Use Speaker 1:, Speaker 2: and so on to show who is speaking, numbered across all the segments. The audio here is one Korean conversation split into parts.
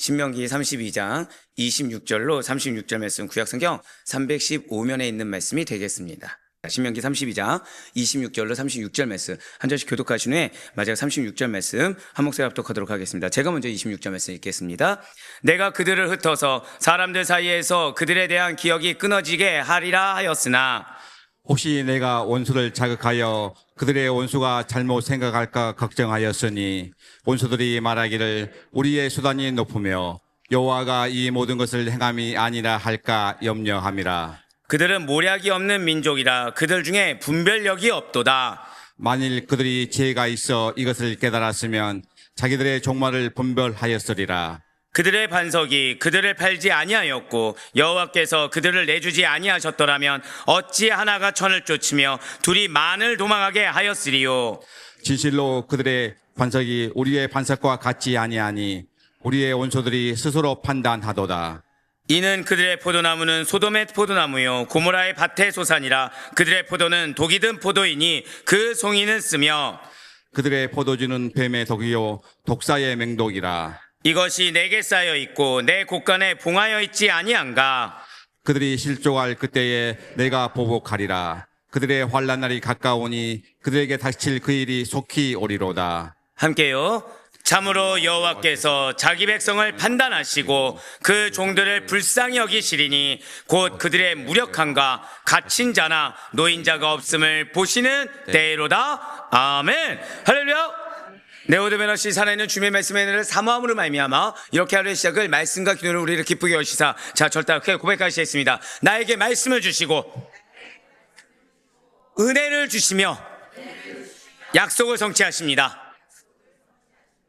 Speaker 1: 신명기 32장 26절로 36절 말씀 구약성경 315면에 있는 말씀이 되겠습니다. 신명기 32장 26절로 36절 말씀 한 절씩 교독하신 후에 마지막 36절 말씀 한 목소리 합독하도록 하겠습니다. 제가 먼저 26절 말씀 읽겠습니다. 내가 그들을 흩어서 사람들 사이에서 그들에 대한 기억이 끊어지게 하리라 하였으나
Speaker 2: 혹시 내가 원수를 자극하여 그들의 원수가 잘못 생각할까 걱정하였으니 원수들이 말하기를 우리의 수단이 높으며 여호와가 이 모든 것을 행함이 아니라 할까 염려함이라.
Speaker 1: 그들은 모략이 없는 민족이라 그들 중에 분별력이 없도다.
Speaker 2: 만일 그들이 지혜가 있어 이것을 깨달았으면 자기들의 종말을 분별하였으리라.
Speaker 1: 그들의 반석이 그들을 팔지 아니하였고 여호와께서 그들을 내주지 아니하셨더라면 어찌 하나가 천을 쫓으며 둘이 만을 도망하게 하였으리요.
Speaker 2: 진실로 그들의 반석이 우리의 반석과 같지 아니하니 우리의 원수들이 스스로 판단하도다.
Speaker 1: 이는 그들의 포도나무는 소돔의 포도나무요 고모라의 밭의 소산이라 그들의 포도는 독이 든 포도이니 그 송이는 쓰며
Speaker 2: 그들의 포도주는 뱀의 독이요 독사의 맹독이라.
Speaker 1: 이것이 내게 쌓여 있고 내 곳간에 봉하여 있지 아니한가.
Speaker 2: 그들이 실족할 그때에 내가 보복하리라. 그들의 환난 날이 가까우니 그들에게 닥칠 그 일이 속히 오리로다.
Speaker 1: 함께요. 참으로 여호와께서 자기 백성을 판단하시고 그 종들을 불쌍히 여기시리니 곧 그들의 무력함과 갇힌 자나 노인자가 없음을 보시는 때로다. 아멘. 할렐루야. 네오드베너시 살아있는 주님의 말씀의 은혜를 사모함으로 말미암아 이렇게 하루의 시작을 말씀과 기도로 우리를 기쁘게 여시사 자 절대하게 고백하시겠습니다. 나에게 말씀을 주시고 은혜를 주시며 약속을 성취하십니다.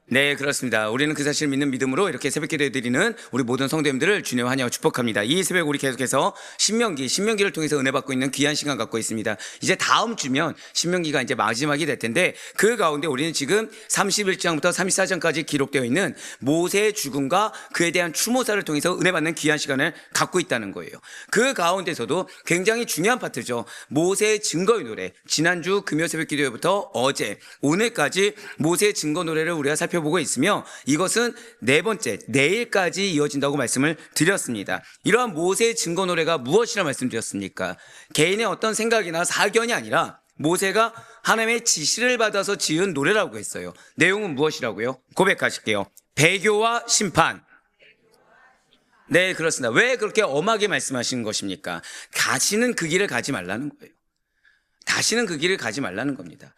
Speaker 1: 네, 그렇습니다. 우리는 그 사실을 믿는 믿음으로 이렇게 새벽 기도해 드리는 우리 모든 성도님들을 주님 환영하고 축복합니다. 이 새벽 우리 계속해서 신명기를 통해서 은혜 받고 있는 귀한 시간 갖고 있습니다. 이제 다음 주면 신명기가 이제 마지막이 될 텐데 그 가운데 우리는 지금 31장부터 34장까지 기록되어 있는 모세의 죽음과 그에 대한 추모사를 통해서 은혜 받는 귀한 시간을 갖고 있다는 거예요. 그 가운데서도 굉장히 중요한 파트죠. 모세의 증거의 노래. 지난주 금요 새벽 기도회부터 어제 오늘까지 모세의 증거 노래를 우리가 살펴보고 있으며 이것은 네 번째 내일까지 이어진다고 말씀을 드렸습니다. 이러한 모세의 증거 노래가 무엇이라 말씀드렸습니까? 개인의 어떤 생각이나 사견이 아니라 모세가 하나님의 지시를 받아서 지은 노래라고 했어요. 내용은 무엇이라고요? 고백하실게요. 배교와 심판. 네, 그렇습니다. 왜 그렇게 엄하게 말씀하시는 것입니까? 다시는 그 길을 가지 말라는 거예요. 다시는 그 길을 가지 말라는 겁니다.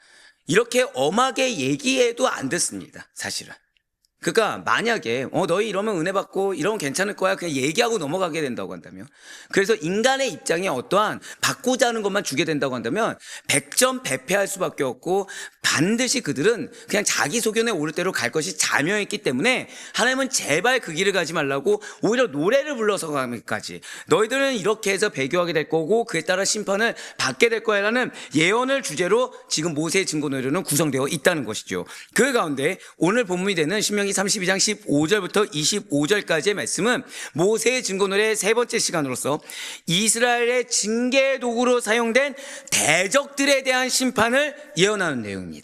Speaker 1: 이렇게 엄하게 얘기해도 안 듣습니다, 사실은. 그러니까 만약에 너희 이러면 은혜 받고 이러면 괜찮을 거야 그냥 얘기하고 넘어가게 된다고 한다면, 그래서 인간의 입장에 어떠한 받고자 하는 것만 주게 된다고 한다면 100점 배패할 수밖에 없고 반드시 그들은 그냥 자기 소견에 오를 대로 갈 것이 자명했기 때문에 하나님은 제발 그 길을 가지 말라고 오히려 노래를 불러서 가기까지 너희들은 이렇게 해서 배교하게 될 거고 그에 따라 심판을 받게 될 거야 라는 예언을 주제로 지금 모세의 증거 노래는 구성되어 있다는 것이죠. 그 가운데 오늘 본문이 되는 신명기 32장 15절부터 25절까지의 말씀은 모세의 증거 노래의 세 번째 시간으로서 이스라엘의 징계 도구로 사용된 대적들에 대한 심판을 예언하는 내용입니다.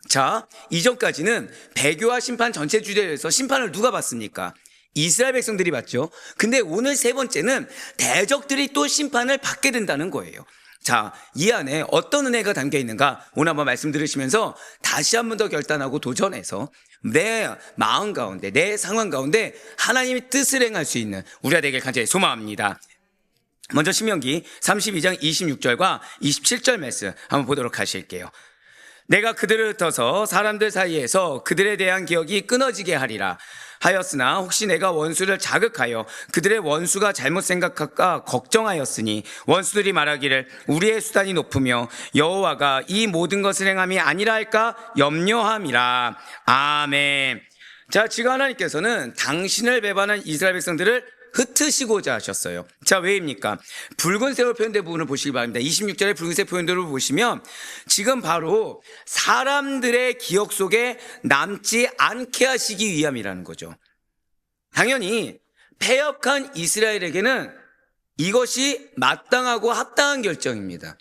Speaker 1: 자, 이전까지는 배교와 심판 전체 주제에서 심판을 누가 받습니까? 이스라엘 백성들이 받죠. 근데 오늘 세 번째는 대적들이 또 심판을 받게 된다는 거예요. 자, 이 안에 어떤 은혜가 담겨 있는가 오늘 한번 말씀 들으시면서 다시 한 번 더 결단하고 도전해서 내 마음 가운데 내 상황 가운데 하나님의 뜻을 행할 수 있는 우리가 되길 간절히 소망합니다. 먼저 신명기 32장 26절과 27절 말씀 한번 보도록 하실게요. 내가 그들을 흩어서 사람들 사이에서 그들에 대한 기억이 끊어지게 하리라 하였으나 혹시 내가 원수를 자극하여 그들의 원수가 잘못 생각할까 걱정하였으니 원수들이 말하기를 우리의 수단이 높으며 여호와가 이 모든 것을 행함이 아니라 할까 염려함이라. 아멘. 자, 지금 하나님께서는 당신을 배반한 이스라엘 백성들을 흩으시고자 하셨어요. 자, 왜입니까? 붉은색으로 표현된 부분을 보시기 바랍니다. 26절의 붉은색 표현들을 보시면 지금 바로 사람들의 기억 속에 남지 않게 하시기 위함이라는 거죠. 당연히 패역한 이스라엘에게는 이것이 마땅하고 합당한 결정입니다.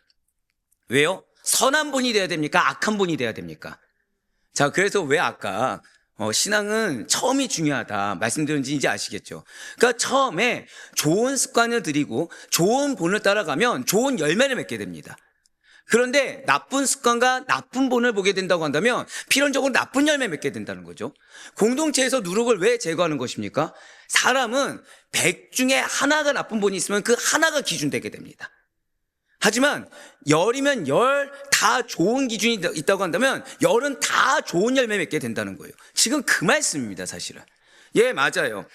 Speaker 1: 왜요? 선한 분이 돼야 됩니까? 악한 분이 돼야 됩니까? 자, 그래서 왜 아까 신앙은 처음이 중요하다 말씀드렸는지 이제 아시겠죠? 그러니까 처음에 좋은 습관을 들이고 좋은 본을 따라가면 좋은 열매를 맺게 됩니다. 그런데 나쁜 습관과 나쁜 본을 보게 된다고 한다면 필연적으로 나쁜 열매 맺게 된다는 거죠. 공동체에서 누룩을 왜 제거하는 것입니까? 사람은 100 중에 하나가 나쁜 본이 있으면 그 하나가 기준되게 됩니다. 하지만 10이면 10 다 좋은 기준이 있다고 한다면 10은 다 좋은 열매 맺게 된다는 거예요. 지금 그 말씀입니다, 사실은. 예, 맞아요.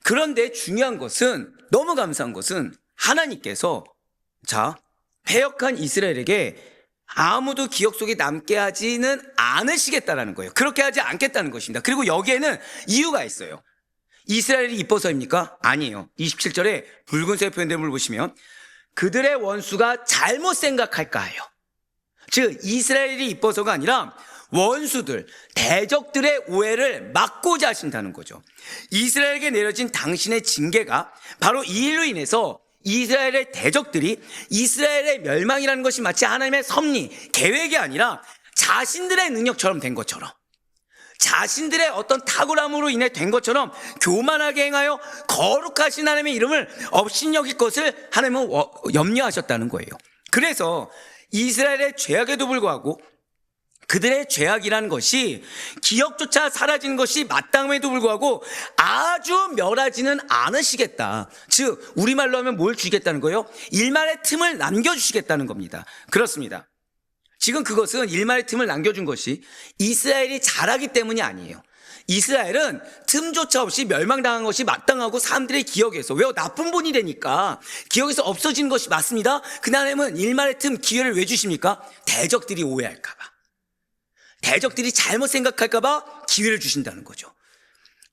Speaker 1: 그런데 중요한 것은, 너무 감사한 것은 하나님께서 패역한 이스라엘에게 아무도 기억 속에 남게 하지는 않으시겠다라는 거예요. 그렇게 하지 않겠다는 것입니다. 그리고 여기에는 이유가 있어요. 이스라엘이 이뻐서입니까? 아니에요. 27절에 붉은색 표현됨을 보시면 그들의 원수가 잘못 생각할까 하여. 즉 이스라엘이 이뻐서가 아니라 원수들, 대적들의 오해를 막고자 하신다는 거죠. 이스라엘에게 내려진 당신의 징계가 바로 이 일로 인해서 이스라엘의 대적들이 이스라엘의 멸망이라는 것이 마치 하나님의 섭리, 계획이 아니라 자신들의 능력처럼 된 것처럼, 자신들의 어떤 탁월함으로 인해 된 것처럼 교만하게 행하여 거룩하신 하나님의 이름을 업신여길 것을 하나님은 염려하셨다는 거예요. 그래서 이스라엘의 죄악에도 불구하고 그들의 죄악이라는 것이 기억조차 사라지는 것이 마땅함에도 불구하고 아주 멸하지는 않으시겠다. 즉 우리말로 하면 뭘 주시겠다는 거예요? 일말의 틈을 남겨주시겠다는 겁니다. 그렇습니다. 지금 그것은 일말의 틈을 남겨준 것이 이스라엘이 잘하기 때문이 아니에요. 이스라엘은 틈조차 없이 멸망당한 것이 마땅하고 사람들의 기억에서, 왜요? 나쁜 본이 되니까 기억에서 없어지는 것이 맞습니다. 그 하나님은 일말의 틈, 기회를 왜 주십니까? 대적들이 오해할까 봐, 대적들이 잘못 생각할까 봐 기회를 주신다는 거죠.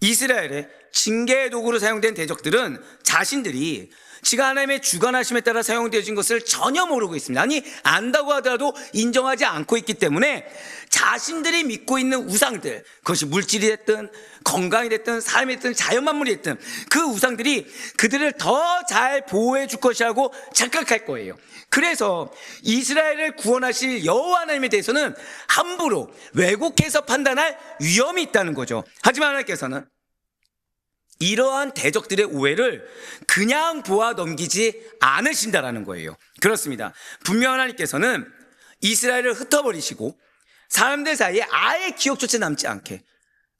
Speaker 1: 이스라엘의 징계의 도구로 사용된 대적들은 자신들이 지가 하나님의 주관하심에 따라 사용되어진 것을 전혀 모르고 있습니다. 아니 안다고 하더라도 인정하지 않고 있기 때문에 자신들이 믿고 있는 우상들, 그것이 물질이 됐든 건강이 됐든 사람이 됐든 자연만물이 됐든 그 우상들이 그들을 더 잘 보호해 줄 것이라고 착각할 거예요. 그래서 이스라엘을 구원하실 여호와 하나님에 대해서는 함부로 왜곡해서 판단할 위험이 있다는 거죠. 하지만 하나님께서는 이러한 대적들의 오해를 그냥 보아 넘기지 않으신다라는 거예요. 그렇습니다. 분명 하나님께서는 이스라엘을 흩어버리시고 사람들 사이에 아예 기억조차 남지 않게,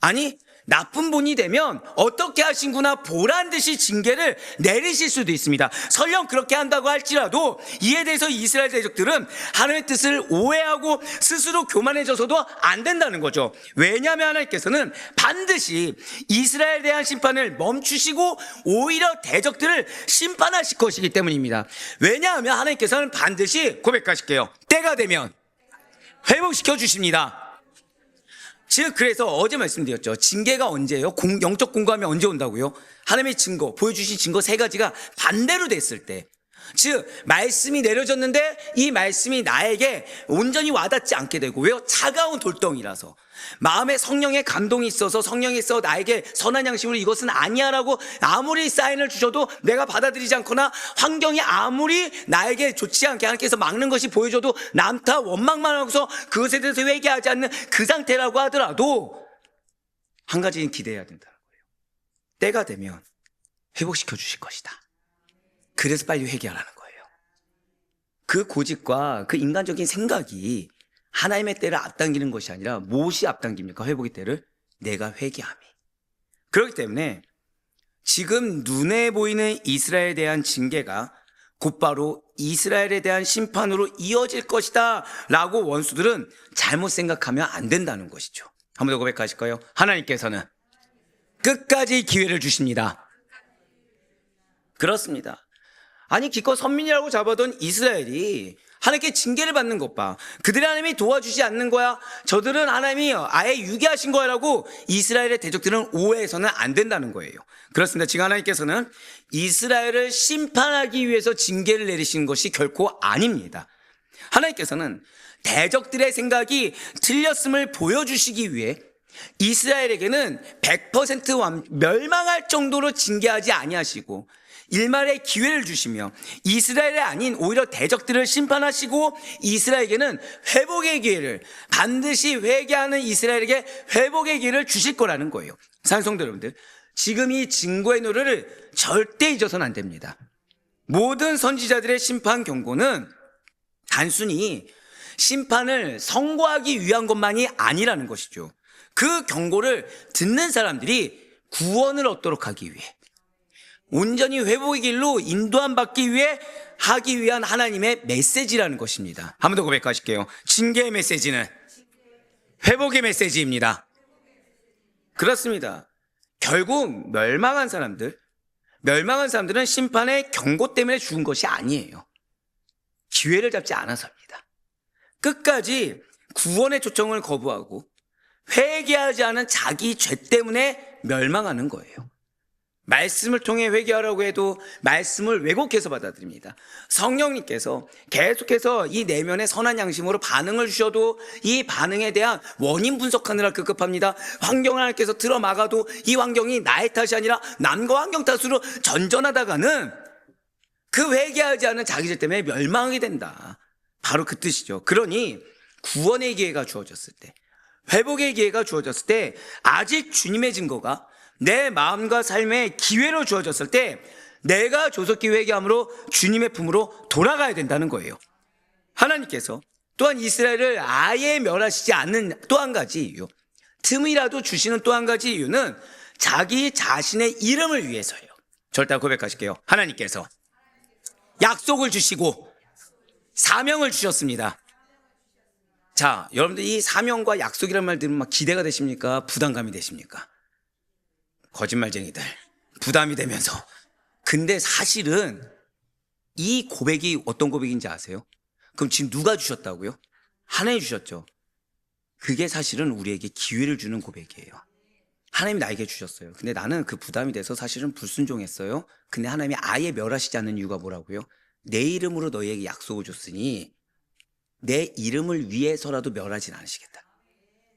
Speaker 1: 아니 나쁜 분이 되면 어떻게 하신구나 보란 듯이 징계를 내리실 수도 있습니다. 설령 그렇게 한다고 할지라도 이에 대해서 이스라엘 대적들은 하나님의 뜻을 오해하고 스스로 교만해져서도 안 된다는 거죠. 왜냐하면 하나님께서는 반드시 이스라엘에 대한 심판을 멈추시고 오히려 대적들을 심판하실 것이기 때문입니다. 왜냐하면 하나님께서는 반드시, 고백하실게요, 때가 되면 회복시켜 주십니다. 즉 그래서 어제 말씀드렸죠. 징계가 언제예요? 영적 공고함이 언제 온다고요? 하나님의 증거, 보여주신 증거 3가지가 반대로 됐을 때, 즉 말씀이 내려졌는데 이 말씀이 나에게 온전히 와닿지 않게 되고, 왜요? 차가운 돌덩이라서 마음에 성령의 감동이 있어서 성령에서 나에게 선한 양심으로 이것은 아니야 라고 아무리 사인을 주셔도 내가 받아들이지 않거나 환경이 아무리 나에게 좋지 않게 하나님께서 막는 것이 보여줘도 남타 원망만 하고서 그것에 대해서 회개하지 않는 그 상태라고 하더라도 한 가지는 기대해야 된다는 거예요. 때가 되면 회복시켜 주실 것이다. 그래서 빨리 회개하라는 거예요. 그 고집과 그 인간적인 생각이 하나님의 때를 앞당기는 것이 아니라 무엇이 앞당깁니까? 회복의 때를? 내가 회개함이. 그렇기 때문에 지금 눈에 보이는 이스라엘에 대한 징계가 곧바로 이스라엘에 대한 심판으로 이어질 것이다 라고 원수들은 잘못 생각하면 안 된다는 것이죠. 한 번 더 고백하실까요? 하나님께서는 끝까지 기회를 주십니다. 그렇습니다. 아니 기껏 선민이라고 잡아둔 이스라엘이 하나님께 징계를 받는 것 봐. 그들의 하나님이 도와주지 않는 거야, 저들은 하나님이 아예 유기하신 거야 라고 이스라엘의 대적들은 오해해서는 안 된다는 거예요. 그렇습니다. 지금 하나님께서는 이스라엘을 심판하기 위해서 징계를 내리시는 것이 결코 아닙니다. 하나님께서는 대적들의 생각이 틀렸음을 보여주시기 위해 이스라엘에게는 100% 멸망할 정도로 징계하지 아니하시고 일말의 기회를 주시며 이스라엘이 아닌 오히려 대적들을 심판하시고 이스라엘에게는 회복의 기회를, 반드시 회개하는 이스라엘에게 회복의 기회를 주실 거라는 거예요. 사랑하는 성도 여러분들, 지금 이 증거의 노래를 절대 잊어서는 안 됩니다. 모든 선지자들의 심판 경고는 단순히 심판을 선고하기 위한 것만이 아니라는 것이죠. 그 경고를 듣는 사람들이 구원을 얻도록 하기 위해, 온전히 회복의 길로 인도함 받기 위해 하기 위한 하나님의 메시지라는 것입니다. 한 번 더 고백하실게요. 징계의 메시지는 회복의 메시지입니다. 그렇습니다. 결국 멸망한 사람들은 심판의 경고 때문에 죽은 것이 아니에요. 기회를 잡지 않아서입니다. 끝까지 구원의 초청을 거부하고 회개하지 않은 자기 죄 때문에 멸망하는 거예요. 말씀을 통해 회개하라고 해도 말씀을 왜곡해서 받아들입니다. 성령님께서 계속해서 이 내면의 선한 양심으로 반응을 주셔도 이 반응에 대한 원인 분석하느라 급급합니다. 환경을 하나님께서 틀어막아도 이 환경이 나의 탓이 아니라 남과 환경 탓으로 전전하다가는 그 회개하지 않은 자기 죄 때문에 멸망하게 된다. 바로 그 뜻이죠. 그러니 구원의 기회가 주어졌을 때, 회복의 기회가 주어졌을 때, 아직 주님의 증거가 내 마음과 삶의 기회로 주어졌을 때 내가 조속히 회개함으로 주님의 품으로 돌아가야 된다는 거예요. 하나님께서 또한 이스라엘을 아예 멸하시지 않는 또 한 가지 이유, 틈이라도 주시는 또 한 가지 이유는 자기 자신의 이름을 위해서예요. 절대 고백하실게요. 하나님께서 약속을 주시고 사명을 주셨습니다. 자, 여러분들 이 사명과 약속이란 말 들으면 막 기대가 되십니까? 부담감이 되십니까? 거짓말쟁이들, 부담이 되면서. 근데 사실은 이 고백이 어떤 고백인지 아세요? 그럼 지금 누가 주셨다고요? 하나님이 주셨죠. 그게 사실은 우리에게 기회를 주는 고백이에요. 하나님이 나에게 주셨어요. 근데 나는 그 부담이 돼서 사실은 불순종했어요. 근데 하나님이 아예 멸하시지 않는 이유가 뭐라고요? 내 이름으로 너희에게 약속을 줬으니 내 이름을 위해서라도 멸하진 않으시겠다.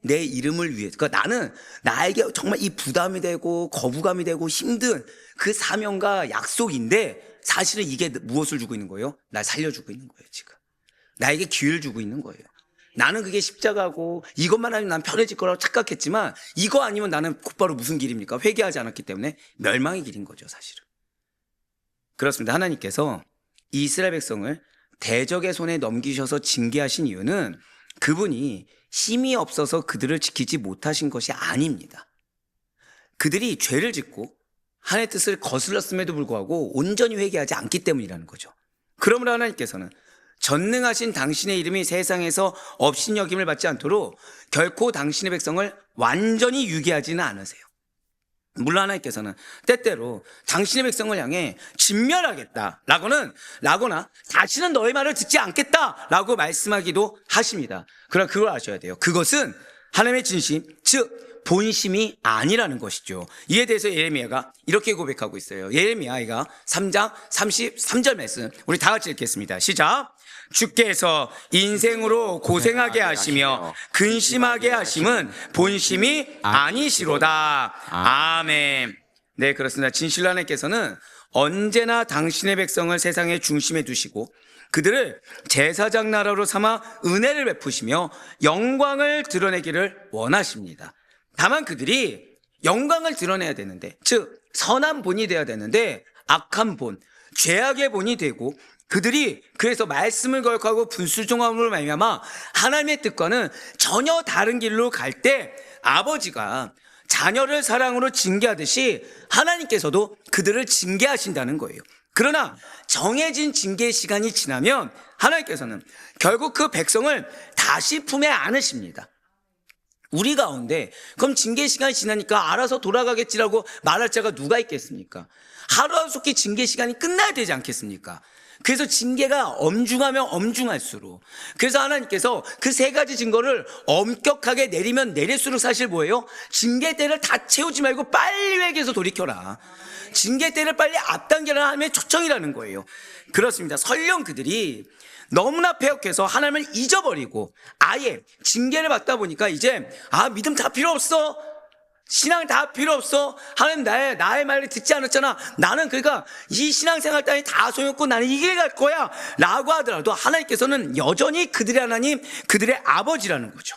Speaker 1: 내 이름을 위해. 그러니까 나는 나에게 정말 이 부담이 되고 거부감이 되고 힘든 그 사명과 약속인데 사실은 이게 무엇을 주고 있는 거예요? 날 살려주고 있는 거예요, 지금. 나에게 기회를 주고 있는 거예요. 나는 그게 십자가고 이것만 하면 난 편해질 거라고 착각했지만 이거 아니면 나는 곧바로 무슨 길입니까? 회개하지 않았기 때문에 멸망의 길인 거죠, 사실은. 그렇습니다. 하나님께서 이스라엘 백성을 대적의 손에 넘기셔서 징계하신 이유는 그분이 힘이 없어서 그들을 지키지 못하신 것이 아닙니다. 그들이 죄를 짓고 하나님의 뜻을 거슬렀음에도 불구하고 온전히 회개하지 않기 때문이라는 거죠. 그러므로 하나님께서는 전능하신 당신의 이름이 세상에서 업신여김을 받지 않도록 결코 당신의 백성을 완전히 유기하지는 않으세요. 물론 하나님께서는 때때로 당신의 백성을 향해 진멸하겠다라거나 다시는 너의 말을 듣지 않겠다라고 말씀하기도 하십니다. 그러나 그걸 아셔야 돼요. 그것은 하나님의 진심, 즉 본심이 아니라는 것이죠. 이에 대해서 예레미야가 이렇게 고백하고 있어요. 예레미야가 3장 33절 말씀 우리 다 같이 읽겠습니다. 시작. 주께서 인생으로 고생하게 하시며 근심하게 하심은 본심이 아니시로다. 아멘. 네, 그렇습니다. 진실로 하나님께서는 언제나 당신의 백성을 세상의 중심에 두시고 그들을 제사장 나라로 삼아 은혜를 베푸시며 영광을 드러내기를 원하십니다. 다만 그들이 영광을 드러내야 되는데, 즉 선한 본이 되어야 되는데 악한 본, 죄악의 본이 되고 그들이 그래서 말씀을 거역하고 분수종함으로 말미암아 하나님의 뜻과는 전혀 다른 길로 갈 때 아버지가 자녀를 사랑으로 징계하듯이 하나님께서도 그들을 징계하신다는 거예요. 그러나 정해진 징계 시간이 지나면 하나님께서는 결국 그 백성을 다시 품에 안으십니다. 우리 가운데 그럼 징계 시간이 지나니까 알아서 돌아가겠지라고 말할 자가 누가 있겠습니까? 하루속히 징계 시간이 끝나야 되지 않겠습니까? 그래서 징계가 엄중하면 엄중할수록, 그래서 하나님께서 그 세 가지 증거를 엄격하게 내리면 내릴수록 사실 뭐예요? 징계 때를 다 채우지 말고 빨리 회개해서 돌이켜라. 징계 때를 빨리 앞당겨라 하나님의 초청이라는 거예요. 그렇습니다. 설령 그들이 너무나 패역해서 하나님을 잊어버리고 아예 징계를 받다 보니까 이제 믿음 다 필요 없어, 신앙 다 필요 없어, 하나님 나의 말을 듣지 않았잖아, 나는 그러니까 이 신앙생활 따위 다 소용없고 나는 이 길 갈 거야 라고 하더라도 하나님께서는 여전히 그들의 하나님, 그들의 아버지라는 거죠.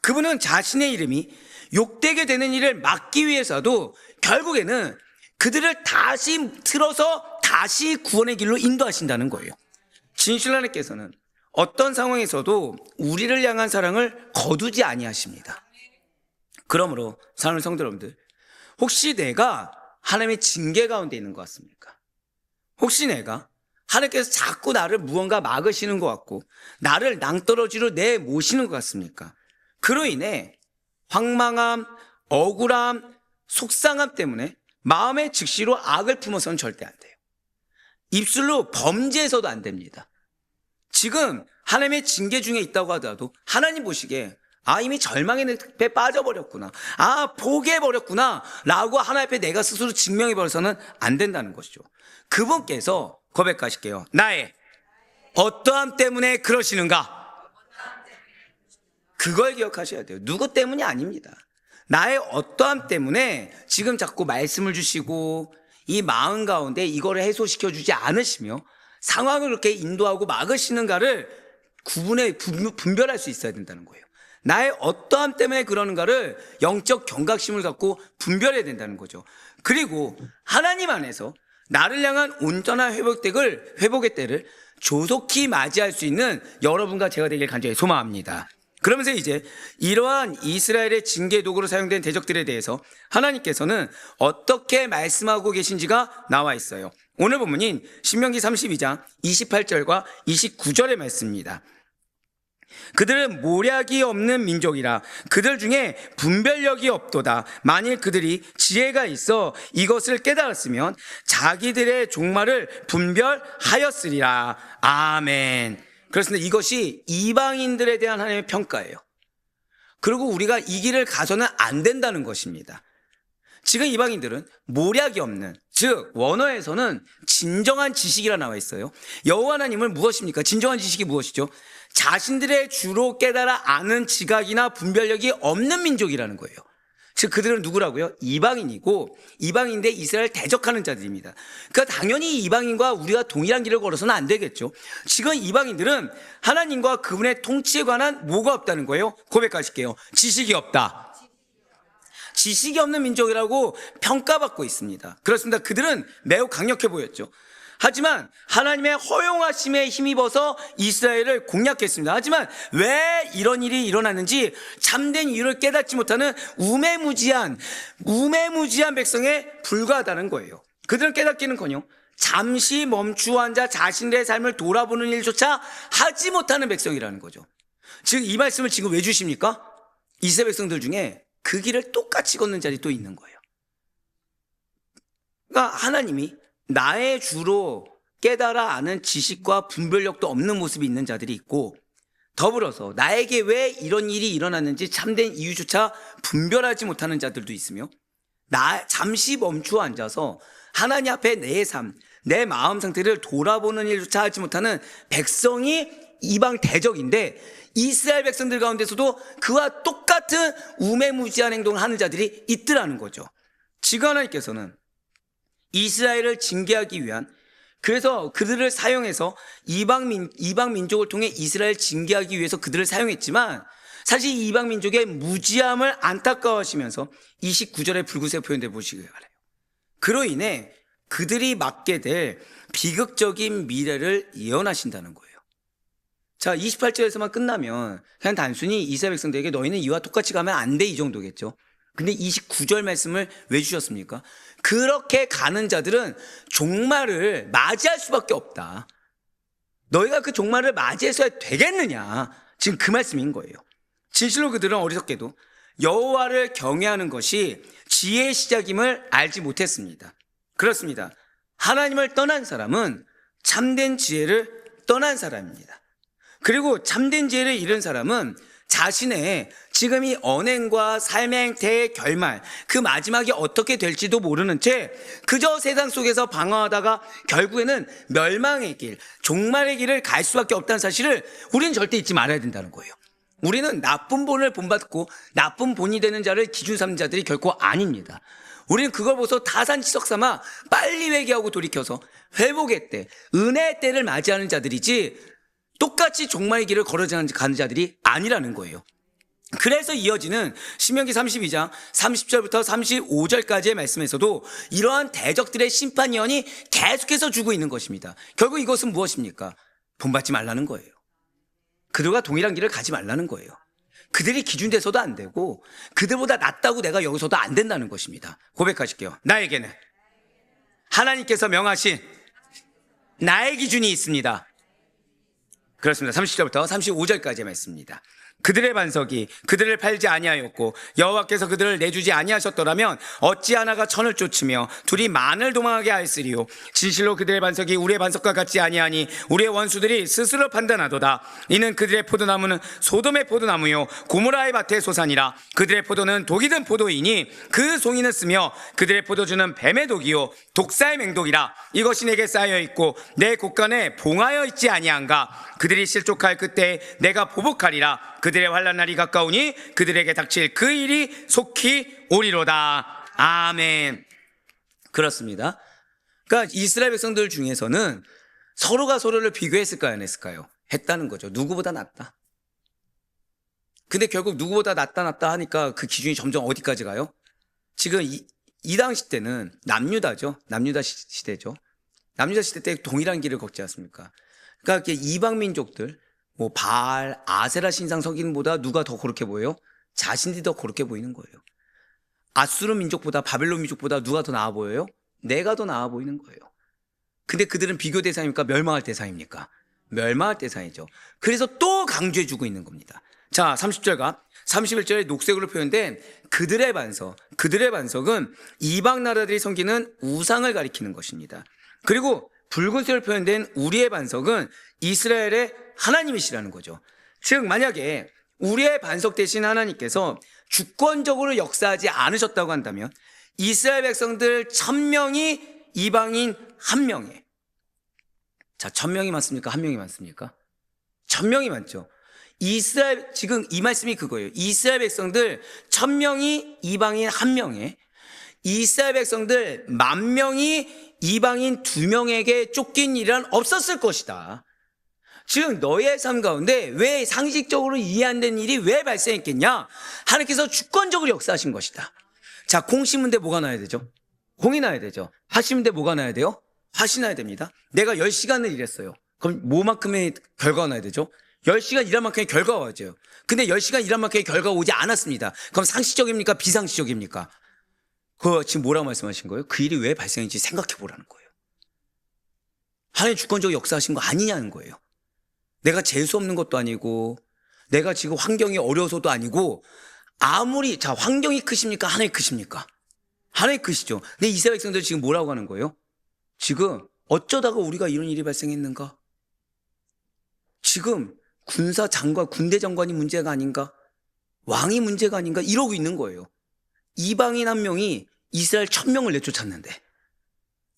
Speaker 1: 그분은 자신의 이름이 욕되게 되는 일을 막기 위해서도 결국에는 그들을 다시 틀어서 다시 구원의 길로 인도하신다는 거예요. 진실로 하나님께서는 어떤 상황에서도 우리를 향한 사랑을 거두지 아니하십니다. 그러므로 사랑하는 성도 여러분들, 혹시 내가 하나님의 징계 가운데 있는 것 같습니까? 혹시 내가 하나님께서 자꾸 나를 무언가 막으시는 것 같고 나를 낭떠러지로 내모시는 것 같습니까? 그로 인해 황망함, 억울함, 속상함 때문에 마음의 즉시로 악을 품어서는 절대 안 돼요. 입술로 범죄해서도 안 됩니다. 지금 하나님의 징계 중에 있다고 하더라도 하나님 보시기에 이미 절망의 늪에 빠져버렸구나, 포기해버렸구나 라고 하나님 앞에 내가 스스로 증명해버려서는 안 된다는 것이죠. 그분께서 고백하실게요. 나의 어떠함 때문에 그러시는가? 그걸 기억하셔야 돼요. 누구 때문이 아닙니다. 나의 어떠함 때문에 지금 자꾸 말씀을 주시고 이 마음 가운데 이거를 해소시켜 주지 않으시며 상황을 그렇게 인도하고 막으시는가를 분별할 수 있어야 된다는 거예요. 나의 어떠함 때문에 그러는가를 영적 경각심을 갖고 분별해야 된다는 거죠. 그리고 하나님 안에서 나를 향한 온전한 회복의 때를 조속히 맞이할 수 있는 여러분과 제가 되길 간절히 소망합니다. 그러면서 이제 이러한 이스라엘의 징계 도구로 사용된 대적들에 대해서 하나님께서는 어떻게 말씀하고 계신지가 나와 있어요. 오늘 본문인 신명기 32장 28절과 29절의 말씀입니다. 그들은 모략이 없는 민족이라 그들 중에 분별력이 없도다. 만일 그들이 지혜가 있어 이것을 깨달았으면 자기들의 종말을 분별하였으리라. 아멘. 그렇습니다. 이것이 이방인들에 대한 하나님의 평가예요. 그리고 우리가 이 길을 가서는 안 된다는 것입니다. 지금 이방인들은 모략이 없는, 즉 원어에서는 진정한 지식이라 나와 있어요. 여호와 하나님을 무엇입니까? 진정한 지식이 무엇이죠? 자신들의 주로 깨달아 아는 지각이나 분별력이 없는 민족이라는 거예요. 즉 그들은 누구라고요? 이방인이고 이방인인데 이스라엘 대적하는 자들입니다. 그러니까 당연히 이방인과 우리가 동일한 길을 걸어서는 안 되겠죠. 지금 이방인들은 하나님과 그분의 통치에 관한 뭐가 없다는 거예요? 고백하실게요. 지식이 없다. 지식이 없는 민족이라고 평가받고 있습니다. 그렇습니다. 그들은 매우 강력해 보였죠. 하지만 하나님의 허용하심에 힘입어서 이스라엘을 공략했습니다. 하지만 왜 이런 일이 일어났는지 참된 이유를 깨닫지 못하는 우매무지한 백성에 불과하다는 거예요. 그들은 깨닫기는커녕 잠시 멈추어 앉아 자신들의 삶을 돌아보는 일조차 하지 못하는 백성이라는 거죠. 즉 이 말씀을 지금 왜 주십니까? 이스라엘 백성들 중에 그 길을 똑같이 걷는 자들이 또 있는 거예요. 그러니까 하나님이 나의 주로 깨달아 아는 지식과 분별력도 없는 모습이 있는 자들이 있고, 더불어서 나에게 왜 이런 일이 일어났는지 참된 이유조차 분별하지 못하는 자들도 있으며, 잠시 멈추어 앉아서 하나님 앞에 내 삶, 내 마음 상태를 돌아보는 일조차 하지 못하는 백성이 이방 대적인데, 이스라엘 백성들 가운데서도 그와 똑같은 우매무지한 행동을 하는 자들이 있더라는 거죠. 지금 하나님께서는 이스라엘을 징계하기 위한, 그래서 그들을 사용해서 이방 민족을 통해 이스라엘 징계하기 위해서 그들을 사용했지만, 사실 이방 민족의 무지함을 안타까워하시면서 29절의 붉은색 표현대 보시기 바라요. 그로 인해 그들이 맞게 될 비극적인 미래를 예언하신다는 거예요. 자, 28절에서만 끝나면 그냥 단순히 이스라엘 백성들에게 너희는 이와 똑같이 가면 안 돼, 이 정도겠죠. 근데 29절 말씀을 왜 주셨습니까? 그렇게 가는 자들은 종말을 맞이할 수밖에 없다. 너희가 그 종말을 맞이해서야 되겠느냐. 지금 그 말씀인 거예요. 진실로 그들은 어리석게도 여호와를 경외하는 것이 지혜의 시작임을 알지 못했습니다. 그렇습니다. 하나님을 떠난 사람은 참된 지혜를 떠난 사람입니다. 그리고 참된 지혜를 잃은 사람은 자신의 지금 이 언행과 삶의 행태의 결말, 그 마지막이 어떻게 될지도 모르는 채 그저 세상 속에서 방황하다가 결국에는 멸망의 길, 종말의 길을 갈 수밖에 없다는 사실을 우리는 절대 잊지 말아야 된다는 거예요. 우리는 나쁜 본을 본받고 나쁜 본이 되는 자를 기준 삼는 자들이 결코 아닙니다. 우리는 그걸 보고서 타산지석 삼아 빨리 회개하고 돌이켜서 회복의 때, 은혜의 때를 맞이하는 자들이지 똑같이 종말의 길을 걸어가는 자들이 아니라는 거예요. 그래서 이어지는 신명기 32장 30절부터 35절까지의 말씀에서도 이러한 대적들의 심판 예언이 계속해서 주고 있는 것입니다. 결국 이것은 무엇입니까? 본받지 말라는 거예요. 그들과 동일한 길을 가지 말라는 거예요. 그들이 기준돼서도 안 되고 그들보다 낫다고 내가 여기서도 안 된다는 것입니다. 고백하실게요. 나에게는 하나님께서 명하신 나의 기준이 있습니다. 그렇습니다. 30절부터 35절까지의 말씀입니다. 그들의 반석이 그들을 팔지 아니하였고 여호와께서 그들을 내주지 아니하셨더라면 어찌 하나가 천을 쫓으며 둘이 만을 도망하게 하였으리요. 진실로 그들의 반석이 우리의 반석과 같지 아니하니 우리의 원수들이 스스로 판단하도다. 이는 그들의 포도나무는 소돔의 포도나무요 고모라의 밭의 소산이라. 그들의 포도는 독이 든 포도이니 그 송이는 쓰며 그들의 포도주는 뱀의 독이요 독사의 맹독이라. 이것이 내게 쌓여있고 내 곳간에 봉하여 있지 아니한가. 그들이 실족할 그때 내가 보복하리라. 그들의 환난 날이 가까우니 그들에게 닥칠 그 일이 속히 오리로다. 아멘. 그렇습니다. 그러니까 이스라엘 백성들 중에서는 서로가 서로를 비교했을까요, 안 했을까요? 했다는 거죠. 누구보다 낫다. 근데 결국 누구보다 낫다 하니까 그 기준이 점점 어디까지 가요? 지금 이 당시 때는 남유다죠. 남유다 시대죠. 남유다 시대 때 동일한 길을 걷지 않습니까? 그러니까 이방 민족들, 뭐 바알, 아세라 신상 섬기는보다 누가 더 그렇게 보여요? 자신들이 더 그렇게 보이는 거예요. 아수르 민족보다, 바벨론 민족보다 누가 더 나아 보여요? 내가 더 나아 보이는 거예요. 근데 그들은 비교 대상입니까? 멸망할 대상입니까? 멸망할 대상이죠. 그래서 또 강조해주고 있는 겁니다. 자, 30절과 31절에 녹색으로 표현된 그들의 반석, 그들의 반석은 이방 나라들이 섬기는 우상을 가리키는 것입니다. 그리고 붉은색으로 표현된 우리의 반석은 이스라엘의 하나님이시라는 거죠. 즉 만약에 우리의 반석 대신 하나님께서 주권적으로 역사하지 않으셨다고 한다면 이스라엘 백성들 1000명이 이방인 1명에, 자 1000명이 많습니까? 1명이 많습니까? 1000명이 많죠. 이스라엘, 지금 이 말씀이 그거예요. 이스라엘 백성들 1000명이 이방인 1명에, 이스라엘 백성들 10,000명이 이방인 2명에게 쫓긴 일은 없었을 것이다. 즉 너의 삶 가운데 왜 상식적으로 이해 안 되는 일이 왜 발생했겠냐? 하나님께서 주권적으로 역사하신 것이다. 자, 콩 심은데 뭐가 나야 되죠? 콩이 나야 되죠. 팥 심은데 뭐가 나야 돼요? 팥이 나야 됩니다. 내가 10시간을 일했어요. 그럼 뭐만큼의 결과가 나야 되죠? 10시간 일한 만큼의 결과가 와야죠. 근데 10시간 일한 만큼의 결과가 오지 않았습니다. 그럼 상식적입니까? 비상식적입니까? 그 지금 뭐라고 말씀하신 거예요? 그 일이 왜 발생했는지 생각해 보라는 거예요. 하나님 주권적으로 역사하신 거 아니냐는 거예요. 내가 재수 없는 것도 아니고 내가 지금 환경이 어려워서도 아니고 아무리, 자, 환경이 크십니까? 하나님 크십니까? 하나님 크시죠. 근데 이스라엘 백성들 지금 뭐라고 하는 거예요? 지금 어쩌다가 우리가 이런 일이 발생했는가? 지금 군사 장관, 군대 장관이 문제가 아닌가? 왕이 문제가 아닌가? 이러고 있는 거예요. 이방인 1명이 이스라엘 1000명을 내쫓았는데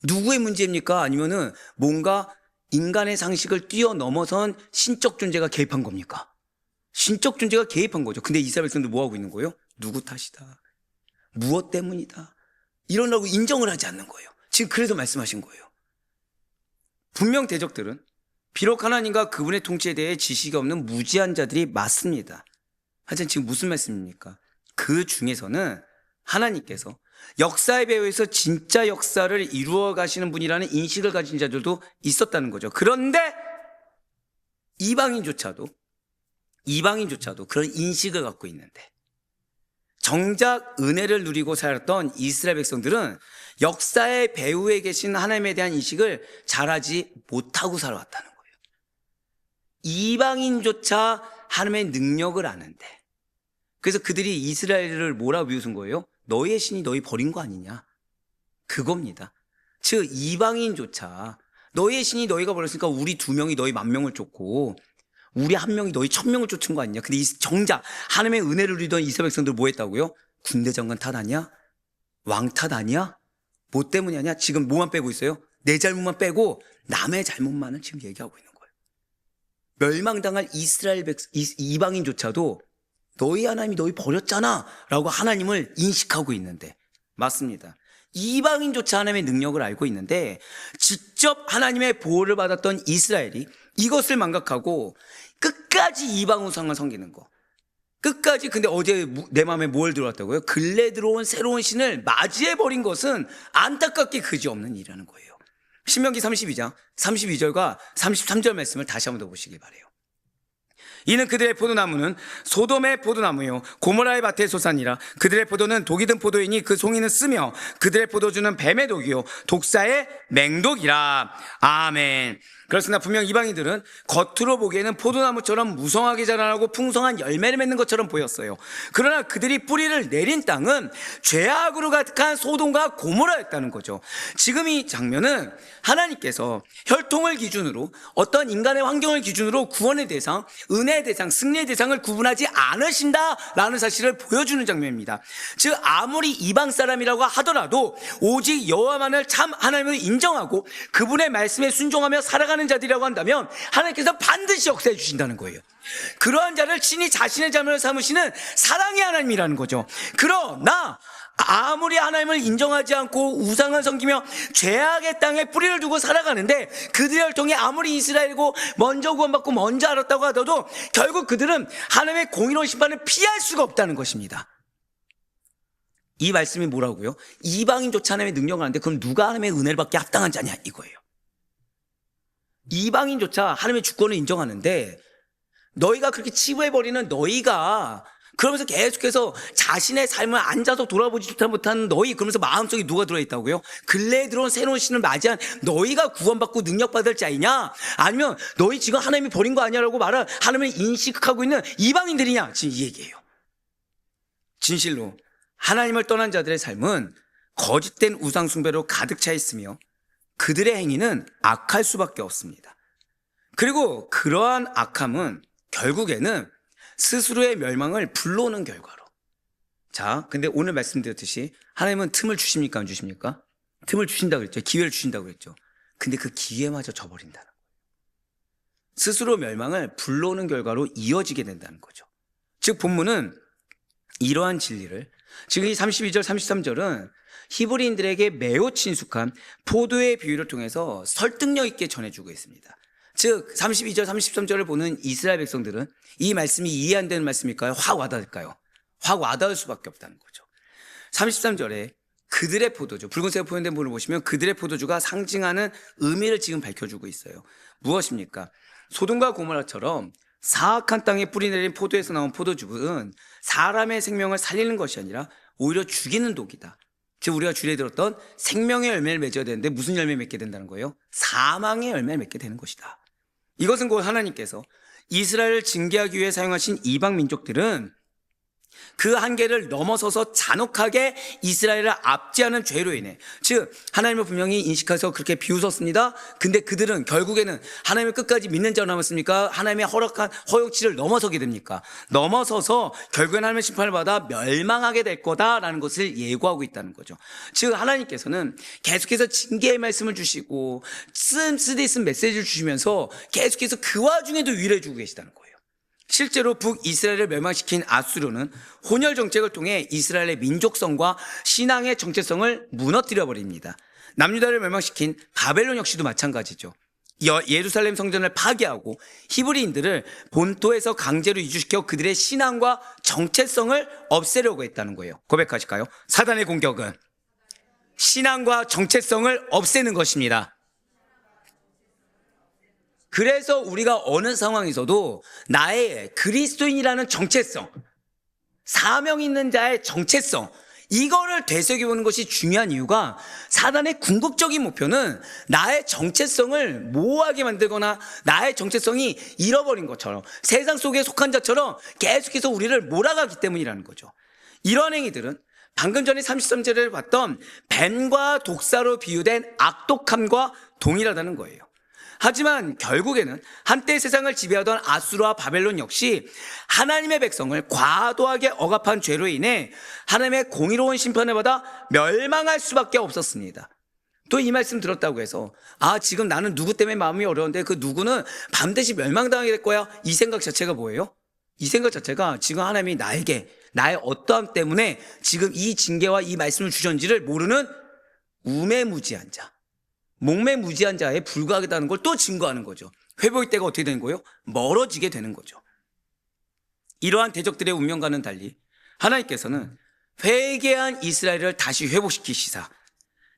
Speaker 1: 누구의 문제입니까? 아니면은 뭔가 인간의 상식을 뛰어넘어선 신적 존재가 개입한 겁니까? 신적 존재가 개입한 거죠. 근데 이스라엘 백성들 뭐 하고 있는 거예요? 누구 탓이다. 무엇 때문이다. 이러라고 인정을 하지 않는 거예요. 지금 그래서 말씀하신 거예요. 분명 대적들은 비록 하나님과 그분의 통치에 대해 지식이 없는 무지한 자들이 맞습니다. 하지만 지금 무슨 말씀입니까? 그 중에서는 하나님께서 역사의 배후에서 진짜 역사를 이루어 가시는 분이라는 인식을 가진 자들도 있었다는 거죠. 그런데 이방인조차도 그런 인식을 갖고 있는데 정작 은혜를 누리고 살았던 이스라엘 백성들은 역사의 배후에 계신 하나님에 대한 인식을 잘하지 못하고 살아왔다는 거예요. 이방인조차 하나님의 능력을 아는데, 그래서 그들이 이스라엘을 뭐라고 비웃은 거예요? 너희의 신이 너희 버린 거 아니냐? 그겁니다. 즉 이방인조차 너희의 신이 너희가 버렸으니까 우리 2명이 너희 10,000명을 쫓고 우리 한 명이 너희 1000명을 쫓은 거 아니냐? 근데 정작 하나님의 은혜를 누리던 이스라엘 백성들 뭐 했다고요? 군대 장관 탓 아니야? 왕 탓 아니야? 뭐 때문이 아니야? 지금 뭐만 빼고 있어요? 내 잘못만 빼고 남의 잘못만을 지금 얘기하고 있는 거예요. 멸망당할 이방인조차도 너희 하나님이 너희 버렸잖아 라고 하나님을 인식하고 있는데, 맞습니다. 이방인조차 하나님의 능력을 알고 있는데 직접 하나님의 보호를 받았던 이스라엘이 이것을 망각하고 끝까지 이방 우상을 섬기는 거, 끝까지. 근데 어제 내 마음에 뭘 들어왔다고요? 근래 들어온 새로운 신을 맞이해버린 것은 안타깝게 그지없는 일이라는 거예요. 신명기 32장 32절과 33절 말씀을 다시 한번 더 보시기 바라요. 이는 그들의 포도나무는 소돔의 포도나무요 고모라의 밭의 소산이라. 그들의 포도는 독이 든 포도이니 그 송이는 쓰며 그들의 포도주는 뱀의 독이요 독사의 맹독이라. 아멘. 그렇습니다. 분명 이방인들은 겉으로 보기에는 포도나무처럼 무성하게 자라나고 풍성한 열매를 맺는 것처럼 보였어요. 그러나 그들이 뿌리를 내린 땅은 죄악으로 가득한 소돔과 고모라였다는 거죠. 지금 이 장면은 하나님께서 혈통을 기준으로, 어떤 인간의 환경을 기준으로 구원의 대상, 은혜의 대상, 승리의 대상을 구분하지 않으신다라는 사실을 보여주는 장면입니다. 즉 아무리 이방 사람이라고 하더라도 오직 여호와만을 참 하나님으로 인정하고 그분의 말씀에 순종하며 살아가는 자들이라고 한다면 하나님께서 반드시 역사해 주신다는 거예요. 그러한 자를 친히 자신의 자녀로 삼으시는 사랑의 하나님이라는 거죠. 그러나 아무리 하나님을 인정하지 않고 우상을 섬기며 죄악의 땅에 뿌리를 두고 살아가는데 그들의 혈통이 아무리 이스라엘이고 먼저 구원받고 먼저 알았다고 하더라도 결국 그들은 하나님의 공의로운 심판을 피할 수가 없다는 것입니다. 이 말씀이 뭐라고요? 이방인조차 하나님의 능력을 하는데 그럼 누가 하나님의 은혜를 받게 합당한 자냐 이거예요. 이방인조차 하나님의 주권을 인정하는데 너희가 그렇게 치부해버리는 너희가, 그러면서 계속해서 자신의 삶을 앉아서 돌아보지 못하는 너희, 그러면서 마음속에 누가 들어있다고요? 근래에 들어온 새로운 신을 맞이한 너희가 구원받고 능력받을 자이냐? 아니면 너희 지금 하나님이 버린 거 아니야라고 말을 하나님을 인식하고 있는 이방인들이냐? 지금 이 얘기예요. 진실로 하나님을 떠난 자들의 삶은 거짓된 우상 숭배로 가득 차 있으며 그들의 행위는 악할 수밖에 없습니다. 그리고 그러한 악함은 결국에는 스스로의 멸망을 불러오는 결과로. 자, 근데 오늘 말씀드렸듯이 하나님은 틈을 주십니까? 안 주십니까? 틈을 주신다고 그랬죠. 기회를 주신다고 그랬죠. 근데 그 기회마저 저버린다는 거예요. 스스로 멸망을 불러오는 결과로 이어지게 된다는 거죠. 즉 본문은 이러한 진리를, 지금 이 32절 33절은 히브리인들에게 매우 친숙한 포도의 비유를 통해서 설득력 있게 전해주고 있습니다. 즉 32절 33절을 보는 이스라엘 백성들은 이 말씀이 이해 안 되는 말씀일까요? 확 와닿을까요? 확 와닿을 수밖에 없다는 거죠. 33절에 그들의 포도주, 붉은색 포인된 부분을 보시면 그들의 포도주가 상징하는 의미를 지금 밝혀주고 있어요. 무엇입니까? 소돔과 고모라처럼 사악한 땅에 뿌리 내린 포도에서 나온 포도주는 사람의 생명을 살리는 것이 아니라 오히려 죽이는 독이다. 즉 우리가 주례에 들었던 생명의 열매를 맺어야 되는데 무슨 열매를 맺게 된다는 거예요? 사망의 열매를 맺게 되는 것이다. 이것은 곧 하나님께서 이스라엘을 징계하기 위해 사용하신 이방 민족들은 그 한계를 넘어서서 잔혹하게 이스라엘을 압제하는 죄로 인해, 즉 하나님을 분명히 인식해서 그렇게 비웃었습니다. 근데 그들은 결국에는 하나님을 끝까지 믿는 자로 남았습니까? 하나님의 허락한 허용치를 넘어서게 됩니까? 넘어서서 결국엔 하나님의 심판을 받아 멸망하게 될 거다라는 것을 예고하고 있다는 거죠. 즉 하나님께서는 계속해서 징계의 말씀을 주시고 쓰디쓴 메시지를 주시면서 계속해서 그 와중에도 위로해 주고 계시다는 거예요. 실제로 북이스라엘을 멸망시킨 아수르는 혼혈 정책을 통해 이스라엘의 민족성과 신앙의 정체성을 무너뜨려 버립니다. 남유다를 멸망시킨 바벨론 역시도 마찬가지죠. 예루살렘 성전을 파괴하고 히브리인들을 본토에서 강제로 이주시켜 그들의 신앙과 정체성을 없애려고 했다는 거예요. 고백하실까요? 사단의 공격은 신앙과 정체성을 없애는 것입니다. 그래서 우리가 어느 상황에서도 나의 그리스도인이라는 정체성, 사명 있는 자의 정체성, 이거를 되새겨보는 것이 중요한 이유가 사단의 궁극적인 목표는 나의 정체성을 모호하게 만들거나 나의 정체성이 잃어버린 것처럼 세상 속에 속한 자처럼 계속해서 우리를 몰아가기 때문이라는 거죠. 이런 행위들은 방금 전에 33절에 봤던 뱀과 독사로 비유된 악독함과 동일하다는 거예요. 하지만 결국에는 한때 세상을 지배하던 아수르와 바벨론 역시 하나님의 백성을 과도하게 억압한 죄로 인해 하나님의 공의로운 심판을 받아 멸망할 수밖에 없었습니다. 또 이 말씀 들었다고 해서 지금 나는 누구 때문에 마음이 어려운데 그 누구는 반드시 멸망당하게 될 거야, 이 생각 자체가 뭐예요? 이 생각 자체가 지금 하나님이 나에게 나의 어떠함 때문에 지금 이 징계와 이 말씀을 주셨는지를 모르는 우매무지한 자, 목매무지한 자에 불과하다는 걸 또 증거하는 거죠. 회복의 때가 어떻게 되는 거예요? 멀어지게 되는 거죠. 이러한 대적들의 운명과는 달리 하나님께서는 회개한 이스라엘을 다시 회복시키시사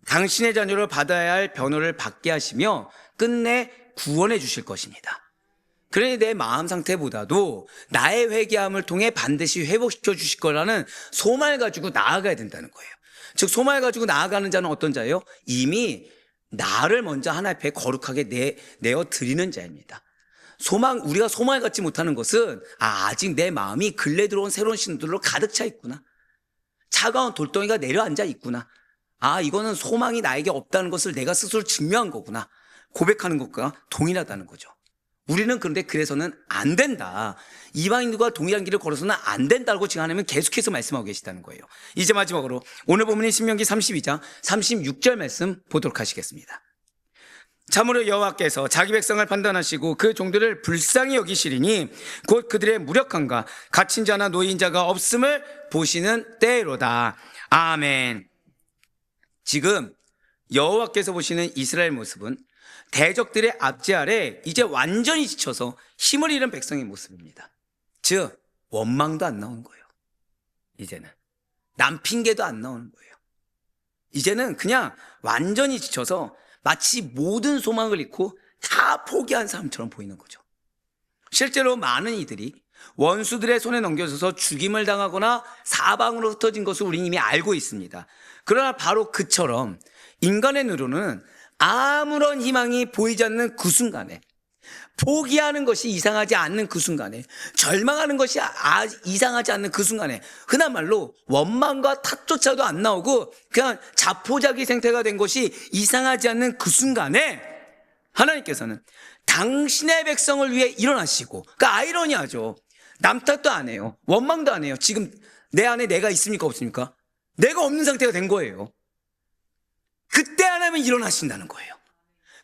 Speaker 1: 당신의 자녀를 받아야 할 변호를 받게 하시며 끝내 구원해 주실 것입니다. 그러니 내 마음 상태보다도 나의 회개함을 통해 반드시 회복시켜 주실 거라는 소망을 가지고 나아가야 된다는 거예요. 즉 소망을 가지고 나아가는 자는 어떤 자예요? 이미 나를 먼저 하나님 앞에 거룩하게 내어 드리는 자입니다. 우리가 소망을 갖지 못하는 것은 아직 내 마음이 근래 들어온 새로운 신들로 가득 차 있구나, 차가운 돌덩이가 내려앉아 있구나, 이거는 소망이 나에게 없다는 것을 내가 스스로 증명한 거구나, 고백하는 것과 동일하다는 거죠. 우리는 그런데 그래서는 안 된다, 이방인들과 동일한 길을 걸어서는 안 된다고 지금 하나님은 계속해서 말씀하고 계시다는 거예요. 이제 마지막으로 오늘 본문인 신명기 32장 36절 말씀 보도록 하시겠습니다. 참으로 여호와께서 자기 백성을 판단하시고 그 종들을 불쌍히 여기시리니 곧 그들의 무력함과 갇힌 자나 노인 자가 없음을 보시는 때로다. 아멘. 지금 여호와께서 보시는 이스라엘 모습은 대적들의 압제 아래 이제 완전히 지쳐서 힘을 잃은 백성의 모습입니다. 즉 원망도 안 나오는 거예요. 이제는 남 핑계도 안 나오는 거예요. 이제는 그냥 완전히 지쳐서 마치 모든 소망을 잃고 다 포기한 사람처럼 보이는 거죠. 실제로 많은 이들이 원수들의 손에 넘겨져서 죽임을 당하거나 사방으로 흩어진 것을 우리는 이미 알고 있습니다. 그러나 바로 그처럼 인간의 눈으로는 아무런 희망이 보이지 않는 그 순간에, 포기하는 것이 이상하지 않는 그 순간에, 절망하는 것이 이상하지 않는 그 순간에, 흔한 말로 원망과 탓조차도 안 나오고 그냥 자포자기 상태가 된 것이 이상하지 않는 그 순간에 하나님께서는 당신의 백성을 위해 일어나시고, 그러니까 아이러니하죠. 남 탓도 안 해요, 원망도 안 해요. 지금 내 안에 내가 있습니까 없습니까? 내가 없는 상태가 된 거예요. 그때 하나님은 일어나신다는 거예요.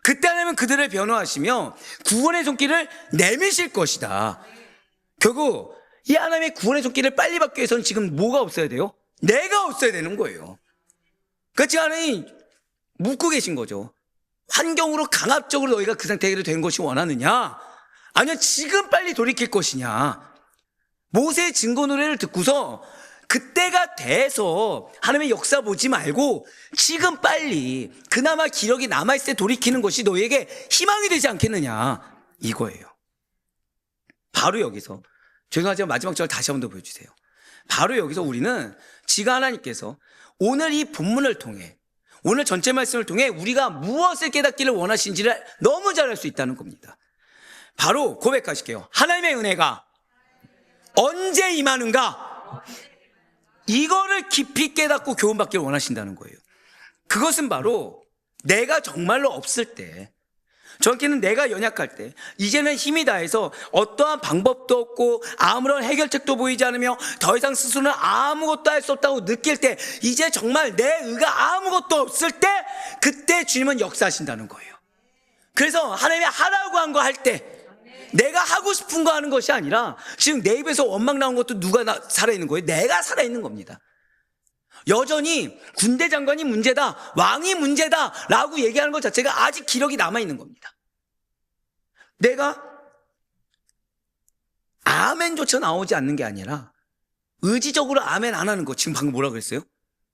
Speaker 1: 그때 하나님은 그들을 변호하시며 구원의 손길을 내미실 것이다. 결국 이 하나님의 구원의 손길을 빨리 받기 위해서는 지금 뭐가 없어야 돼요? 내가 없어야 되는 거예요. 그러니까 지금 하나님이 묻고 계신 거죠. 환경으로 강압적으로 너희가 그 상태가 된 것이 원하느냐, 아니면 지금 빨리 돌이킬 것이냐. 모세의 증거 노래를 듣고서 그때가 돼서 하나님의 역사 보지 말고 지금 빨리 그나마 기력이 남아있을 때 돌이키는 것이 너희에게 희망이 되지 않겠느냐, 이거예요. 바로 여기서, 죄송하지만 마지막 절 다시 한번 더 보여주세요. 바로 여기서 우리는 지가 하나님께서 오늘 이 본문을 통해, 오늘 전체 말씀을 통해 우리가 무엇을 깨닫기를 원하신지를 너무 잘 알 수 있다는 겁니다. 바로 고백하실게요. 하나님의 은혜가 언제 임하는가, 이거를 깊이 깨닫고 교훈받기를 원하신다는 거예요. 그것은 바로 내가 정말로 없을 때, 저렇게는 내가 연약할 때, 이제는 힘이 다해서 어떠한 방법도 없고 아무런 해결책도 보이지 않으며 더 이상 스스로는 아무것도 할 수 없다고 느낄 때, 이제 정말 내 의가 아무것도 없을 때, 그때 주님은 역사하신다는 거예요. 그래서 하나님이 하라고 한 거 할 때, 내가 하고 싶은 거 하는 것이 아니라, 지금 내 입에서 원망 나온 것도 누가 살아있는 거예요? 내가 살아있는 겁니다. 여전히 군대 장관이 문제다, 왕이 문제다 라고 얘기하는 것 자체가 아직 기력이 남아있는 겁니다. 내가 아멘조차 나오지 않는 게 아니라 의지적으로 아멘 안 하는 거, 지금 방금 뭐라 그랬어요?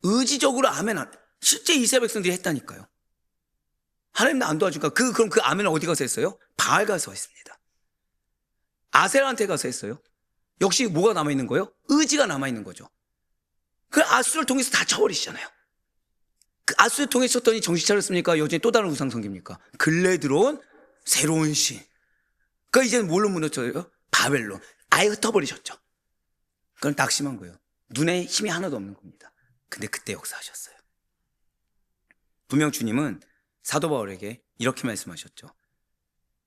Speaker 1: 의지적으로 아멘 안, 실제 이스라엘 백성들이 했다니까요. 하나님 나 안 도와줄까? 그럼 그 아멘은 어디 가서 했어요? 바알 가서 했습니다. 아셀한테 가서 했어요. 역시 뭐가 남아있는 거예요? 의지가 남아있는 거죠. 그 아수를 통해서 다 쳐버리시잖아요. 그 아수를 통해서 쳤더니 정신 차렸습니까? 여전히 또 다른 우상 섬깁니까? 근래 들어온 새로운 신. 그러니까 이제는 뭘로 무너져요? 바벨론. 아예 흩어버리셨죠. 그건 낙심한 거예요. 눈에 힘이 하나도 없는 겁니다. 근데 그때 역사하셨어요. 분명 주님은 사도 바울에게 이렇게 말씀하셨죠.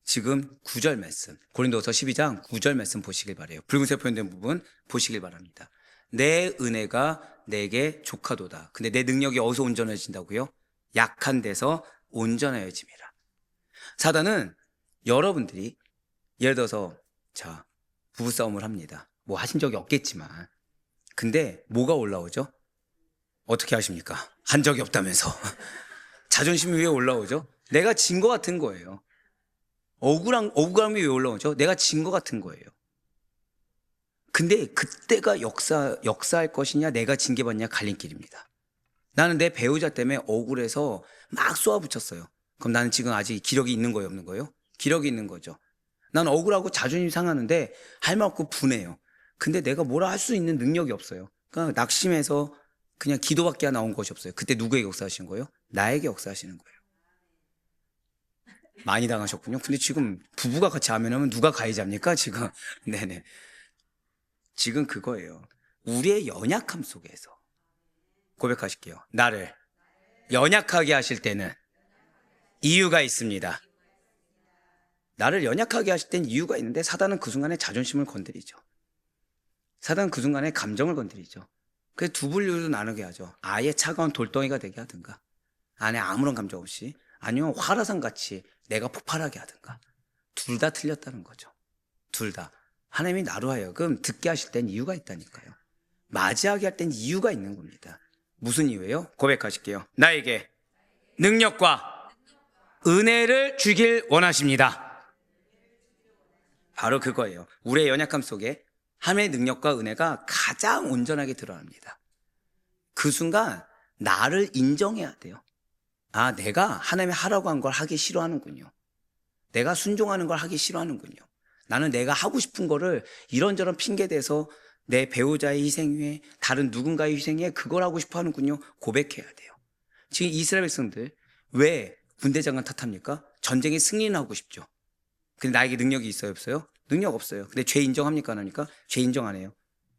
Speaker 1: 지금 9절 말씀, 고린도서 12장 9절 말씀 보시길 바라요. 붉은색 표현된 부분 보시길 바랍니다. 내 은혜가 내게 족하도다. 근데 내 능력이 어디서 온전해진다고요? 약한 데서 온전해짐이라. 사단은 여러분들이 예를 들어서 자 부부싸움을 합니다. 뭐 하신 적이 없겠지만 근데 뭐가 올라오죠? 어떻게 하십니까? 한 적이 없다면서. 자존심이 왜 올라오죠? 내가 진 것 같은 거예요. 억울함이 왜 올라오죠? 내가 진 것 같은 거예요. 근데 그때가 역사할 것이냐 내가 징계 받냐 갈림길입니다. 나는 내 배우자 때문에 억울해서 막 쏘아붙였어요. 그럼 나는 지금 아직 기력이 있는 거예요 없는 거예요? 기력이 있는 거죠. 난 억울하고 자존심 상하는데 할 말 없고 분해요. 근데 내가 뭐라 할 수 있는 능력이 없어요. 그러니까 낙심해서 그냥 기도밖에 나온 것이 없어요. 그때 누구에게 역사하시는 거예요? 나에게 역사하시는 거예요. 많이 당하셨군요. 근데 지금 부부가 같이 아멘하면 누가 가해자입니까 지금? 네네. 지금 그거예요. 우리의 연약함 속에서 고백하실게요. 나를 연약하게 하실 때는 이유가 있습니다. 나를 연약하게 하실 땐 이유가 있는데 사단은 그 순간에 자존심을 건드리죠. 사단은 그 순간에 감정을 건드리죠. 그래서 두 분류로 나누게 하죠. 아예 차가운 돌덩이가 되게 하든가 안에 아무런 감정 없이 아니면 화라산같이 내가 폭발하게 하든가 둘 다 틀렸다는 거죠. 둘 다. 하나님이 나로 하여금 듣게 하실 땐 이유가 있다니까요. 맞이하게 할 땐 이유가 있는 겁니다. 무슨 이유예요? 고백하실게요. 나에게 능력과 은혜를 주길 원하십니다. 바로 그거예요. 우리의 연약함 속에 하나님의 능력과 은혜가 가장 온전하게 드러납니다. 그 순간 나를 인정해야 돼요. 아, 내가 하나님이 하라고 한 걸 하기 싫어하는군요. 내가 순종하는 걸 하기 싫어하는군요. 나는 내가 하고 싶은 거를 이런저런 핑계대서 내 배우자의 희생 위에 다른 누군가의 희생 위에 그걸 하고 싶어 하는군요. 고백해야 돼요. 지금 이스라엘 백성들 왜 군대 장관 탓합니까? 전쟁에 승리는 하고 싶죠. 근데 나에게 능력이 있어요 없어요? 능력 없어요. 근데 죄 인정합니까 안 합니까? 죄 인정 안 해요.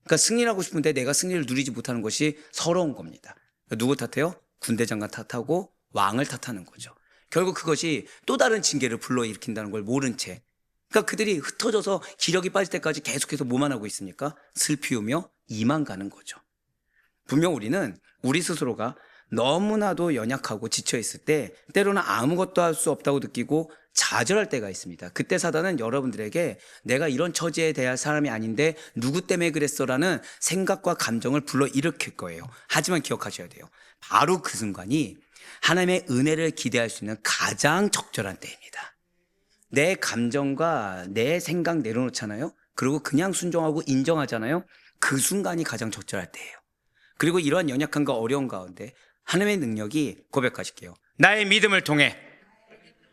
Speaker 1: 그러니까 승리를 하고 싶은데 내가 승리를 누리지 못하는 것이 서러운 겁니다. 누구 탓해요? 군대 장관 탓하고 왕을 탓하는 거죠. 결국 그것이 또 다른 징계를 불러일으킨다는 걸 모른 채 그러니까 그들이 흩어져서 기력이 빠질 때까지 계속해서 뭐만 하고 있습니까? 슬피우며 이만 가는 거죠. 분명 우리는 우리 스스로가 너무나도 연약하고 지쳐있을 때 때로는 아무것도 할 수 없다고 느끼고 좌절할 때가 있습니다. 그때 사단은 여러분들에게 내가 이런 처지에 대할 사람이 아닌데 누구 때문에 그랬어라는 생각과 감정을 불러일으킬 거예요. 하지만 기억하셔야 돼요. 바로 그 순간이 하나님의 은혜를 기대할 수 있는 가장 적절한 때입니다. 내 감정과 내 생각 내려놓잖아요. 그리고 그냥 순종하고 인정하잖아요. 그 순간이 가장 적절할 때예요. 그리고 이러한 연약함과 어려운 가운데 하나님의 능력이 고백하실게요. 나의 믿음을 통해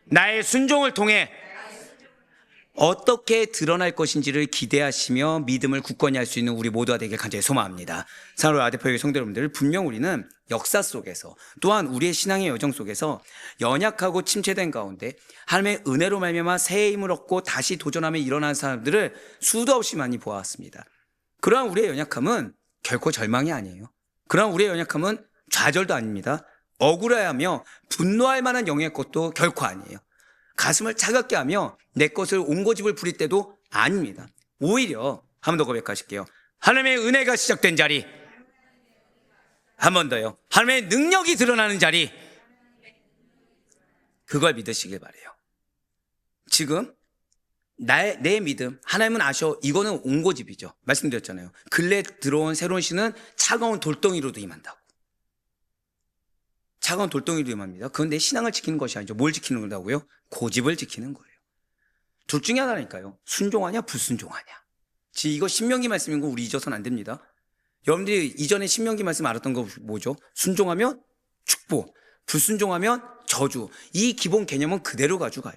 Speaker 1: 나의 순종을 통해 어떻게 드러날 것인지를 기대하시며 믿음을 굳건히 할 수 있는 우리 모두가 되길 간절히 소망합니다. 사랑하는 아데포의 성도 여러분들, 분명 우리는 역사 속에서 또한 우리의 신앙의 여정 속에서 연약하고 침체된 가운데 하나님의 은혜로 말미암아 새 힘을 얻고 다시 도전하며 일어나는 사람들을 수도 없이 많이 보아왔습니다. 그러한 우리의 연약함은 결코 절망이 아니에요. 그러한 우리의 연약함은 좌절도 아닙니다. 억울해하며 분노할 만한 영의 것도 결코 아니에요. 가슴을 차갑게 하며 내 것을 옹고집을 부릴 때도 아닙니다. 오히려 한 번 더 고백하실게요. 하나님의 은혜가 시작된 자리, 한 번 더요. 하나님의 능력이 드러나는 자리, 그걸 믿으시길 바래요. 지금 내 믿음, 하나님은 아셔. 이거는 옹고집이죠. 말씀드렸잖아요. 근래 들어온 새로운 신은 차가운 돌덩이로도 임한다고. 차가운 돌덩이로 임합니다. 그건 내 신앙을 지키는 것이 아니죠. 뭘 지키는 건다고요? 고집을 지키는 거예요. 둘 중에 하나니까요. 순종하냐 불순종하냐. 지금 이거 신명기 말씀인 거 우리 잊어서는 안 됩니다. 여러분들이 이전에 신명기 말씀 알았던 거 뭐죠? 순종하면 축복, 불순종하면 저주. 이 기본 개념은 그대로 가져가요.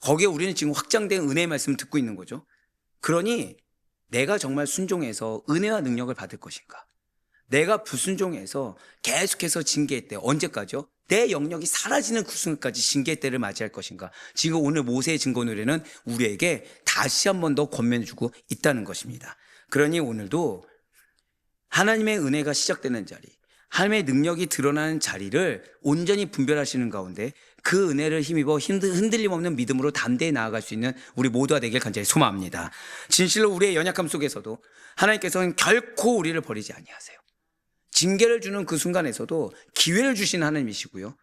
Speaker 1: 거기에 우리는 지금 확장된 은혜의 말씀을 듣고 있는 거죠. 그러니 내가 정말 순종해서 은혜와 능력을 받을 것인가? 내가 불순종해서 계속해서 징계의 때, 언제까지요? 내 영역이 사라지는 그 순간까지 징계의 때를 맞이할 것인가? 지금 오늘 모세의 증거 노래는 우리에게 다시 한 번 더 권면해주고 있다는 것입니다. 그러니 오늘도 하나님의 은혜가 시작되는 자리, 하나님의 능력이 드러나는 자리를 온전히 분별하시는 가운데 그 은혜를 힘입어 흔들림 없는 믿음으로 담대히 나아갈 수 있는 우리 모두가 되길 간절히 소망합니다. 진실로 우리의 연약함 속에서도 하나님께서는 결코 우리를 버리지 아니하세요. 징계를 주는 그 순간에서도 기회를 주시는 하나님이시고요.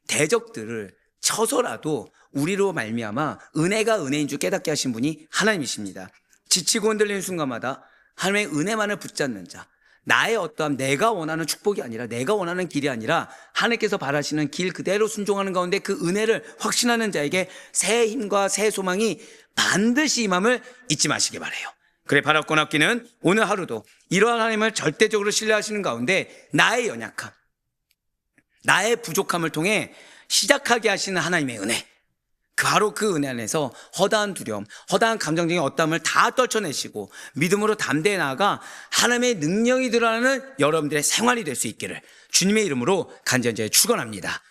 Speaker 1: 대적들을 쳐서라도 우리로 말미암아 은혜가 은혜인 줄 깨닫게 하신 분이 하나님이십니다. 지치고 흔들리는 순간마다 하나님의 은혜만을 붙잡는 자, 나의 어떠함, 내가 원하는 축복이 아니라 내가 원하는 길이 아니라 하나님께서 바라시는 길 그대로 순종하는 가운데 그 은혜를 확신하는 자에게 새 힘과 새 소망이 반드시 임함을 잊지 마시기 바라요. 그래 바랍고 납기는 오늘 하루도 이러한 하나님을 절대적으로 신뢰하시는 가운데 나의 연약함, 나의 부족함을 통해 시작하게 하시는 하나님의 은혜, 바로 그 은혜 안에서 허다한 두려움, 허다한 감정적인 어떠함을 다 떨쳐내시고 믿음으로 담대히 나아가 하나님의 능력이 드러나는 여러분들의 생활이 될 수 있기를 주님의 이름으로 간절히 축원합니다.